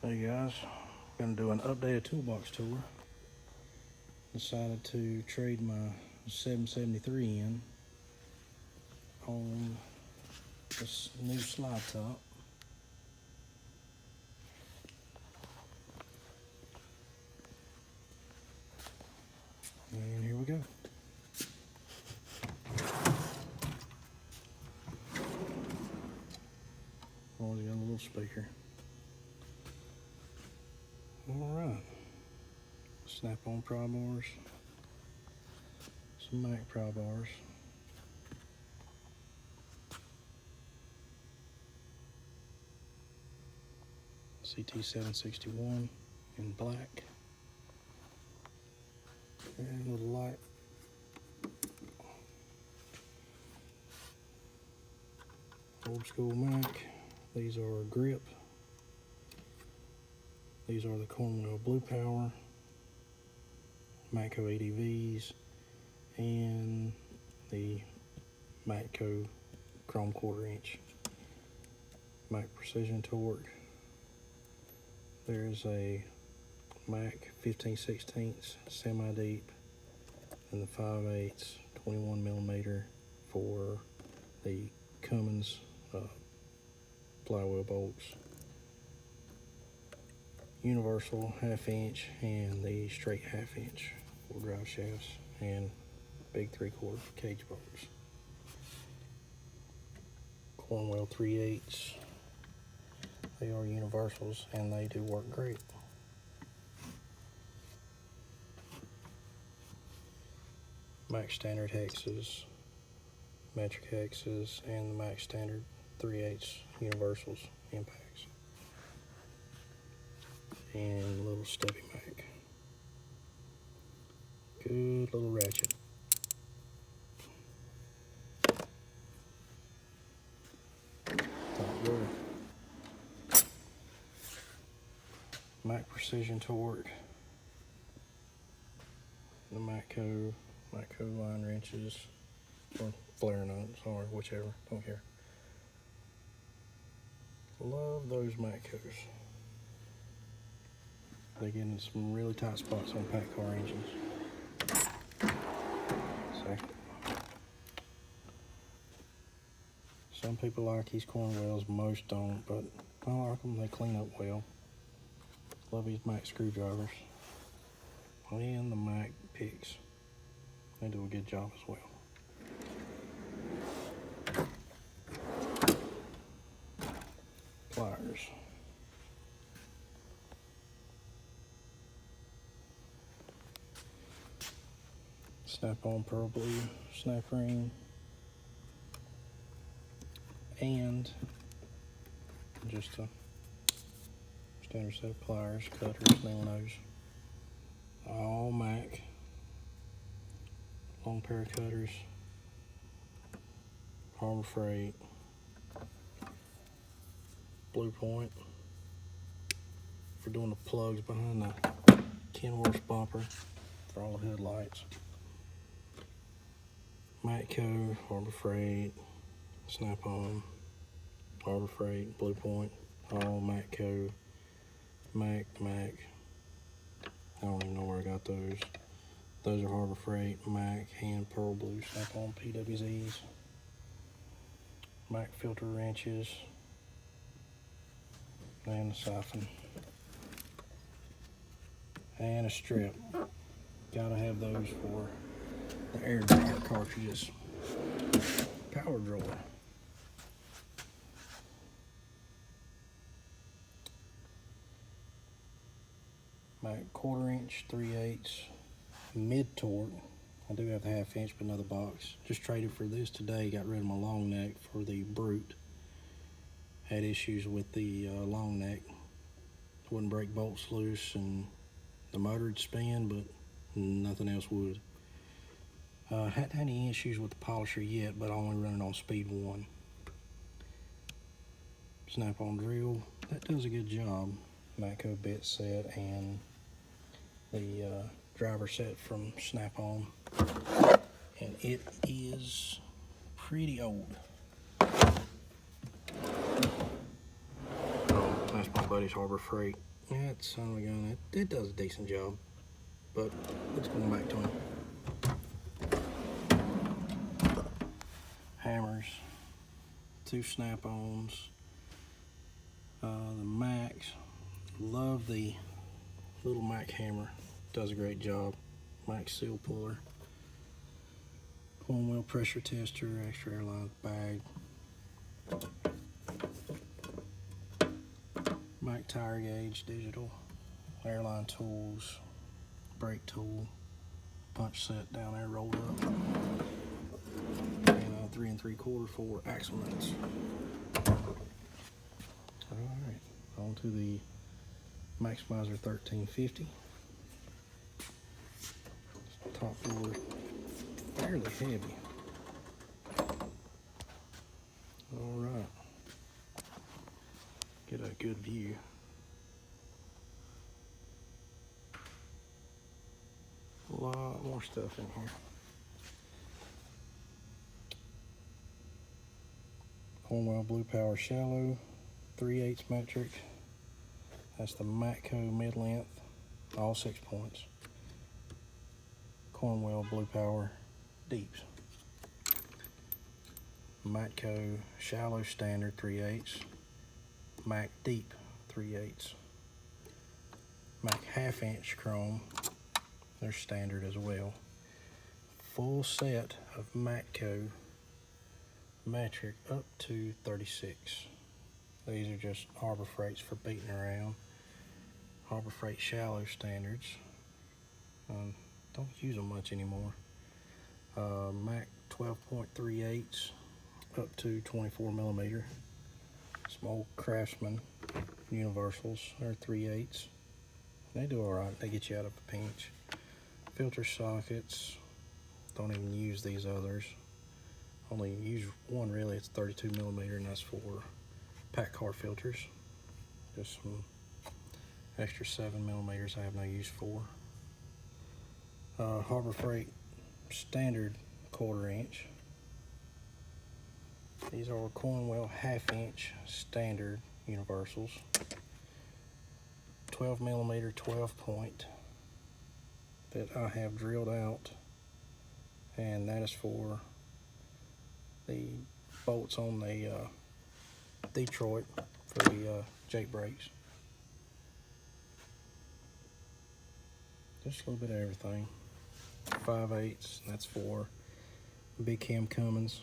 Hey guys, gonna do an updated toolbox tour. Decided to trade my 773 in on this new slide top. And here we go. Always got a little speaker. Alright. Snap-on pry bars. Some Mac pry bars. CT761 in black. And a little light. Old school Mac. These are grip. These are the Cornwell Blue Power, Matco ADVs, and the Matco Chrome 1/4 inch. Mac Precision Torque. There's a Mac 15/16 semi-deep and the 5/8 21mm for the Cummins flywheel bolts. Universal 1/2 inch and the straight 1/2 inch for drive shafts, and big 3/4 cage bolts. Cornwell 3/8. They are universals and they do work great. Mac standard hexes, metric hexes, and the Mac standard 3/8 universals impacts. And a little stubby Mac. Good little ratchet. Top drawer. Mac Precision Torque. The Matco line wrenches, or flare nuts, or whichever, don't care. Love those Matcos. They get in some really tight spots on pack car engines. So, some people like these Cornwells, most don't, but I like them. They clean up well. Love these Mac screwdrivers. And the Mac picks. They do a good job as well. Pliers. Snap-on pearl blue snap ring, and just a standard set of pliers, cutters, nail nose. All Mac. Long pair of cutters. Harbor Freight. Blue Point for doing the plugs behind the Kenworth bumper for all the headlights. Matco, Harbor Freight, Snap-on, Harbor Freight, Blue Point, all Matco, Mac. I don't even know where I got those. Those are Harbor Freight, Mac, and Pearl Blue Snap-on PWZs. Mac filter wrenches, and a siphon, and a strip. Gotta have those for the air dryer cartridges. Power drawer. Mac 1/4 inch, 3/8 mid torque. I do have the 1/2 inch, but another box. Just traded for this today. Got rid of my long neck for the Brute. Had issues with the long neck. Wouldn't break bolts loose, and the motor would spin, but nothing else would. Hadn't had any issues with the polisher yet, but I only run it on speed 1. Snap-on drill, that does a good job. Matco bit set and the driver set from Snap-on, and it is pretty old. Oh, that's my buddy buddy's Harbor Freight. Yeah, it's son of a gun. It does a decent job, but it's going back to him. Hammers, 2 snap-ons. The Max, love the little Mac hammer, does a great job. Mac seal puller. Coin wheel pressure tester, extra airline bag. Mac tire gauge, digital. Airline tools, brake tool, punch set down there rolled up. And 3 3/4 for axle nuts. Alright, on to the Maximizer 1350. Top roller, fairly heavy. Alright, get a good view. A lot more stuff in here. Cornwell Blue Power Shallow, 3/8 metric. That's the Matco mid-length, all 6 points. Cornwell Blue Power Deeps. Matco Shallow Standard 3/8. Mac Deep 3/8. Mac 1/2 inch chrome, they're standard as well. Full set of Matco metric up to 36. These are just Harbor Freights for beating around. Harbor Freight Shallow Standards. Don't use them much anymore. Mac 12.38 up to 24 millimeter. Some old Craftsman Universals, they're 3/8. They do alright, they get you out of a pinch. Filter sockets, don't even use these others. Only use one really, it's 32 millimeter, and that's for pack car filters. Just some extra 7 millimeters I have no use for. Harbor Freight standard 1/4 inch. These are Cornwell 1/2 inch standard universals. 12 millimeter 12 point that I have drilled out, and that is for the bolts on the Detroit for the Jake brakes. Just a little bit of everything. 5/8, that's for Big Cam Cummins.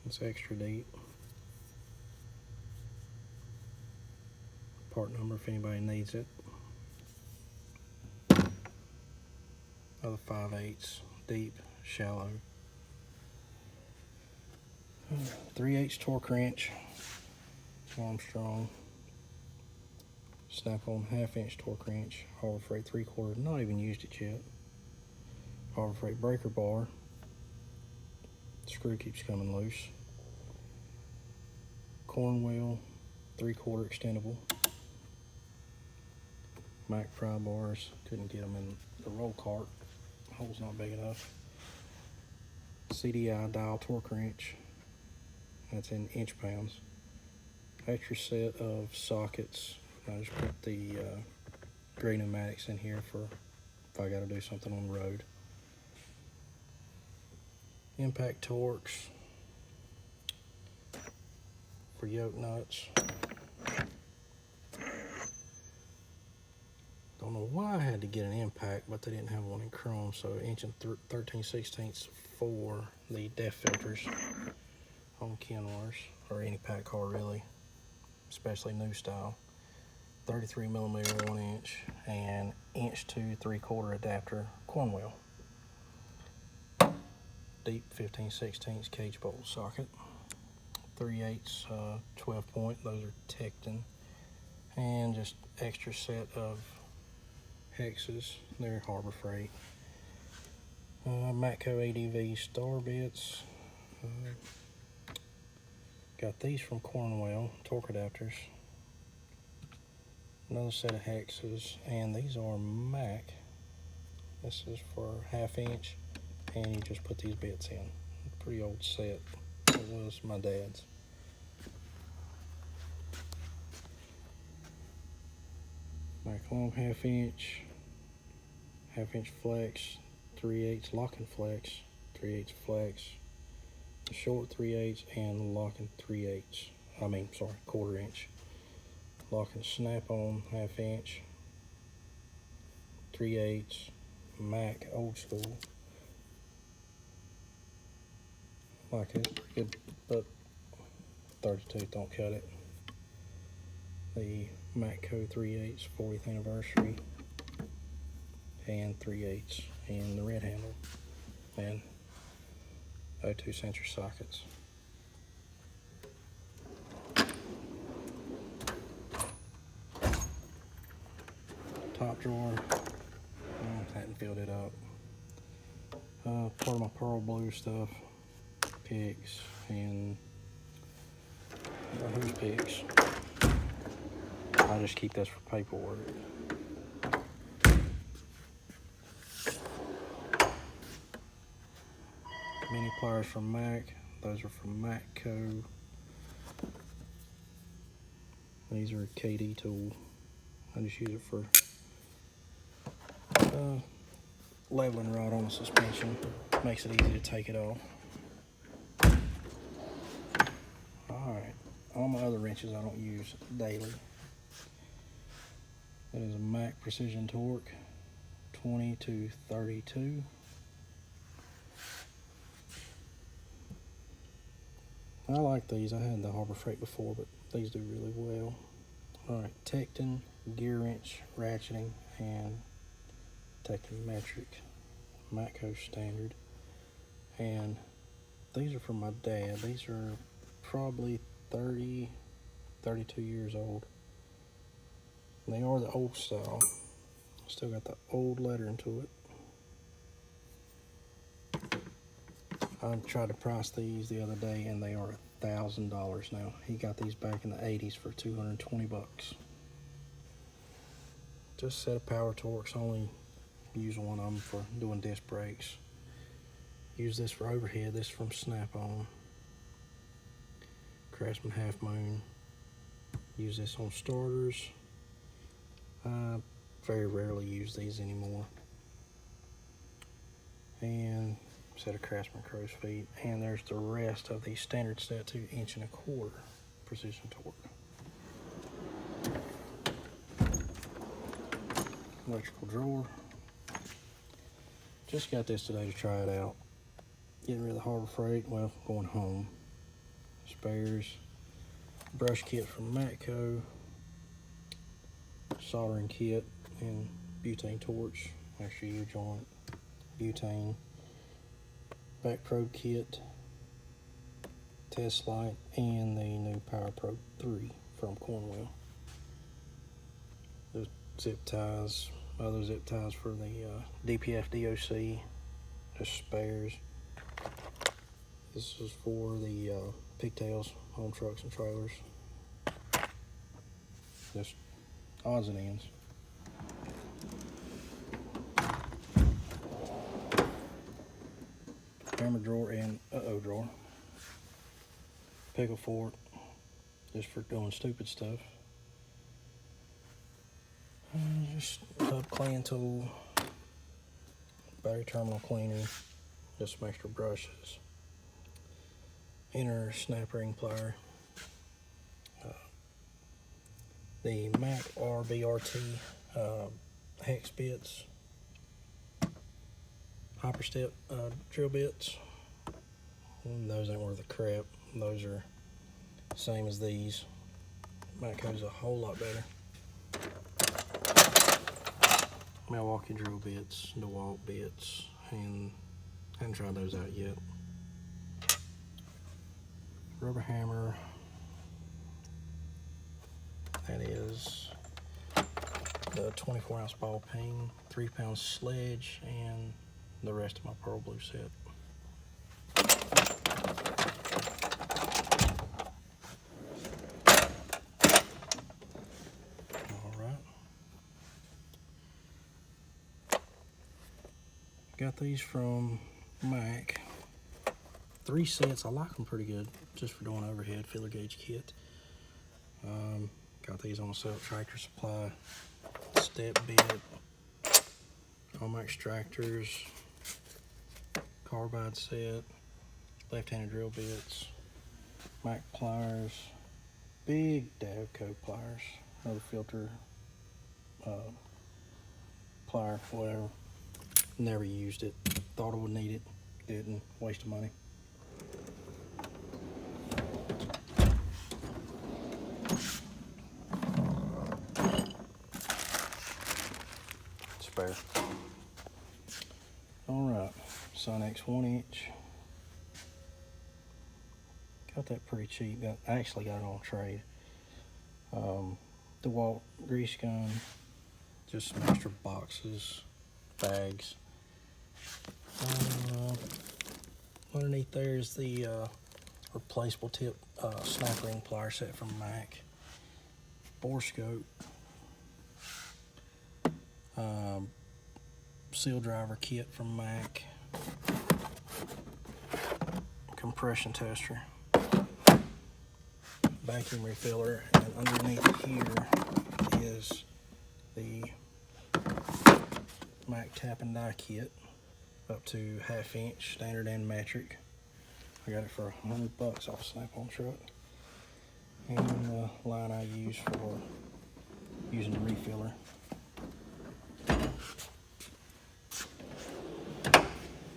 It's extra deep. Part number if anybody needs it. Other 5/8 deep, shallow. 3/8 torque wrench, Armstrong. Snap-on 1/2 inch torque wrench, Harbor Freight 3/4. Not even used it yet. Harbor Freight breaker bar. Screw keeps coming loose. Cornwell 3/4 extendable. Mac pry bars. Couldn't get them in the roll cart. The hole's not big enough. CDI dial torque wrench. That's in inch pounds. Extra set of sockets. I just put the gray pneumatics in here for if I got to do something on the road. Impact Torques for yoke nuts. Don't know why I had to get an impact, but they didn't have one in chrome, so 1 and 13/16 for the DEF filters on Kenworths, or any pack car really, especially new style. 33 millimeter 1 inch and 1 to 3/4 adapter Cornwell. Deep 15/16 cage bolt socket. 3/8 12 point, those are Tecton. And just extra set of hexes, they're Harbor Freight. Matco ADV star bits. Got these from Cornwell, torque adapters. Another set of hexes, and these are Mac. This is for 1/2 inch, and you just put these bits in. Pretty old set. It was my dad's. Mac long 1/2 inch, 1/2 inch flex, 3/8 locking flex, 3/8 flex, the short 3/8 and the locking 3/8. I mean, sorry, 1/4 inch. Locking snap on 1/2 inch, 3/8 Mac old school. Like it, good, but 32 don't cut it. The Matco 3/8 40th anniversary and 3/8 and the red handle and 02 sensor sockets. Top drawer, hadn't filled it up. Part of my pearl blue stuff, picks and whose picks. I just keep this for paperwork. Mini pliers from Mac. Those are from Matco. These are a KD tool. I just use it for leveling rod on the suspension. Makes it easy to take it off. Alright, all my other wrenches I don't use daily. That is a Mac Precision Torque 20 to 32. I like these. I had the Harbor Freight before, but these do really well. Alright, Tecton gear wrench ratcheting and Tecton metric, Matco standard. And these are from my dad. These are probably 30, 32 years old. And they are the old style. Still got the old lettering to it. I tried to price these the other day and they are $1,000 now. He got these back in the 80s for 220 bucks. Just a set of power torques. Only use one of them for doing disc brakes. Use this for overhead. This is from Snap-on. Craftsman Half Moon. Use this on starters. I very rarely use these anymore. And set of Craftsman crow's feet. And there's the rest of the standard set to 1 1/4 precision torque. Electrical drawer. Just got this today to try it out. Getting rid of the Harbor Freight, well, going home. Spares. Brush kit from Matco. Soldering kit and butane torch. Extra U-joint. Butane. Back probe kit. Test light. And the new Power Probe 3 from Cornwell. Those zip ties. Other zip ties for the DPF DOC. Just spares. This is for the pigtails on trucks and trailers. Just odds and ends. Hammer drawer and drawer. Pickle fork, just for doing stupid stuff. Just tub clean tool, battery terminal cleaner, just some extra brushes. Inner snap ring plier. The Mac RBRT hex bits. Hopper step drill bits. And those ain't worth a crap. Those are the same as these. Matco's a whole lot better. Milwaukee drill bits, DeWalt bits, and I haven't tried those out yet. Rubber hammer. That is the 24-ounce ball peen, 3-pound sledge, and the rest of my pearl blue set. Got these from Mac. 3 sets. I like them pretty good, just for doing overhead filler gauge kit. Got these on sale at Tractor Supply. step bit, all my extractors, carbide set, left-handed drill bits, Mac pliers, big Davco pliers, another filter plier, whatever. Never used it. Thought I would need it. Didn't. Waste of money. Spare. Alright, Sonex 1-inch. Got that pretty cheap. I actually got it on trade. DeWalt grease gun. Just some extra boxes, bags. Underneath there is the replaceable tip snap ring plier set from Mac. Bore scope. Seal driver kit from Mac. Compression tester. Vacuum refiller. And underneath here is the Mac tap and die kit. Up to 1/2 inch, standard and metric. I got it for $100 off Snap-on truck. And the line I use for using the refiller.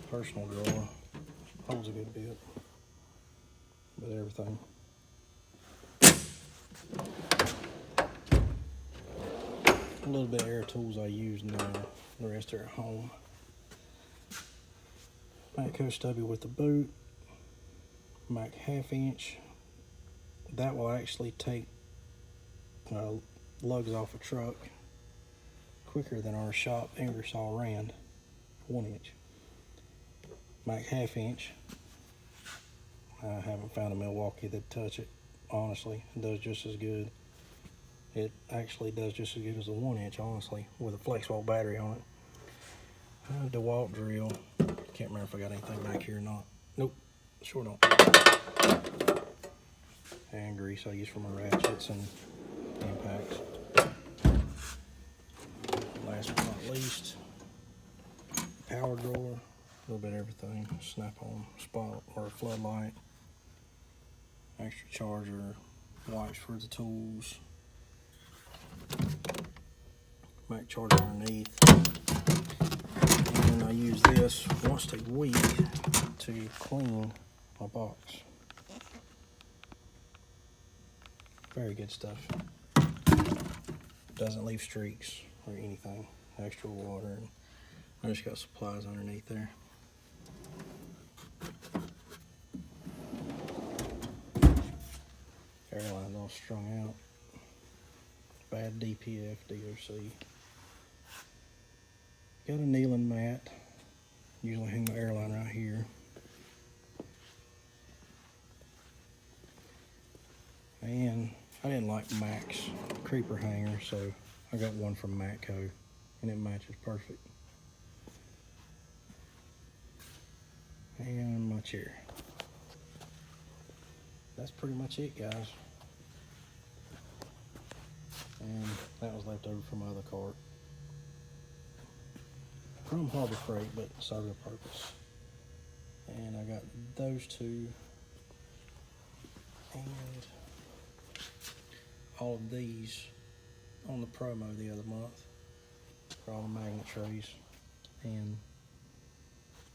Personal drawer, holds a good bit, but everything. A little bit of air tools I use now, the rest are at home. Matco stubby with the boot, Mac 1/2 inch. That will actually take lugs off a truck quicker than our shop Ingersoll Rand 1-inch. Mac 1/2 inch. I haven't found a Milwaukee that'd touch it. Honestly, it does just as good. It actually does just as good as a 1-inch, honestly, with a FlexVolt battery on it. DeWalt drill. Can't remember if I got anything back here or not. Nope, sure don't. And grease I use for my ratchets and impacts. Last but not least, power drawer. A little bit of everything. Snap-on spot or floodlight. Extra charger. Wipes for the tools. Mac charger underneath. And I use this once a week to clean my box. Very good stuff. Doesn't leave streaks or anything. Extra water. And I just got supplies underneath there. Airline's all strung out. Bad DPF, DOC. Got a kneeling mat. Usually hang my airline right here. And I didn't like Mac's creeper hanger, so I got one from Matco, and it matches perfect. And my chair. That's pretty much it, guys. And that was left over from my other cart. From Harbor Freight, but served a purpose. And I got those two. And all of these on the promo the other month for all the magnet trays. And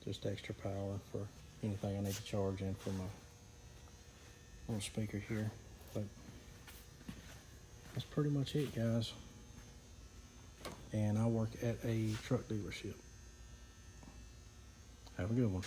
just extra power for anything I need to charge in for my little speaker here. But that's pretty much it, guys. And I work at a truck dealership. Have a good one.